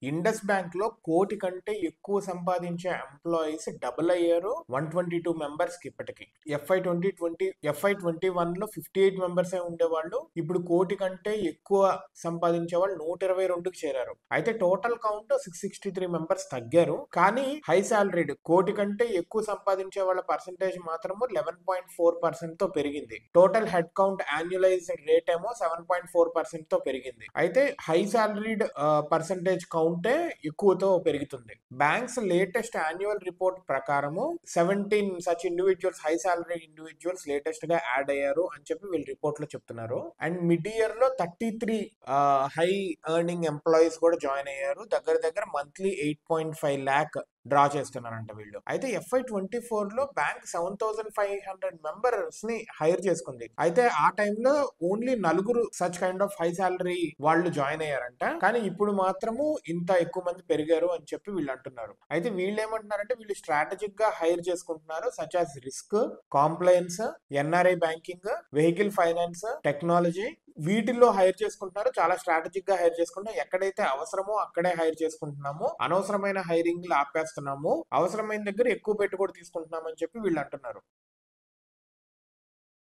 Indus bank లో కోటి కంటే ఎక్కువ సంపాదించే ఎంప్లాయీస్ డబుల్ అయ్యారు 122 మెంబర్స్ కి ఇప్పటికి. FY21 లో 58 మెంబర్స్ ఉండేవాళ్ళు, ఇప్పుడు కోటి కంటే ఎక్కువ సంపాదించే వాళ్ళు 122కి చేరారు. అయితే టోటల్ కౌంట్ 663 మెంబర్స్ తగ్గారు, కానీ హై సాలరీడ్ కోటి కంటే ఎక్కువ సంపాదించే వాళ్ళ పర్సంటేజ్ మాత్రము 11.4% తో పెరిగింది. టోటల్ హెడ్ కౌంట్ యాన్యులైజ్డ్ రేట్ ఏమో 7.4% తో పెరిగింది. అయితే హై సాలరీడ్ పర్సంటేజ్ కౌంటే ఎక్కువతో పెరుగుతుంది. బ్యాంక్స్ లేటెస్ట్ యాన్యువల్ రిపోర్ట్ ప్రకారము 17 such individuals, high salary individuals latest గా యాడ్ అయ్యారు అని చెప్పి వీళ్ళు రిపోర్ట్ లో చెప్తున్నారు. అండ్ మిడ్ ఇయర్ లో 33 హై ఎర్నింగ్ ఎంప్లాయీస్ కూడా జాయిన్ అయ్యారు. దగ్గర దగ్గర మంత్లీ 8.5 lakh డ్రా చేస్తున్నారంట వీళ్ళు. అయితే FY24 లో బ్యాంక్ 7500 మెంబర్స్ ని హైర్ చేసుకుంది. అయితే ఆ టైంలో ఓన్లీ నలుగురు such kind of high salary వాళ్ళు జాయిన్ అయ్యారంట, కానీ ఇప్పుడు మాత్రము ఇంత ఎక్కువ మంది పెరిగారు అని చెప్పి వీళ్ళు అంటున్నారు. అయితే వీళ్ళు ఏమంటున్నారంటే వీళ్ళు స్ట్రాటజిక్ గా హైర్ చేసుకుంటున్నారు, such as risk, compliance, NRI banking, vehicle finance, technology, వీటిల్లో హైర్ చేసుకుంటున్నారు. చాలా స్ట్రాటజిక్ గా హైర్ చేసుకుంటున్నాం, ఎక్కడైతే అవసరమో అక్కడే హైర్ చేసుకుంటున్నాము, అనవసరమైన హైరింగ్ ఆపేస్తున్నాము, అవసరమైన దగ్గర ఎక్కువ పెట్టుబడి తీసుకుంటున్నామని చెప్పి వీళ్ళు అంటున్నారు.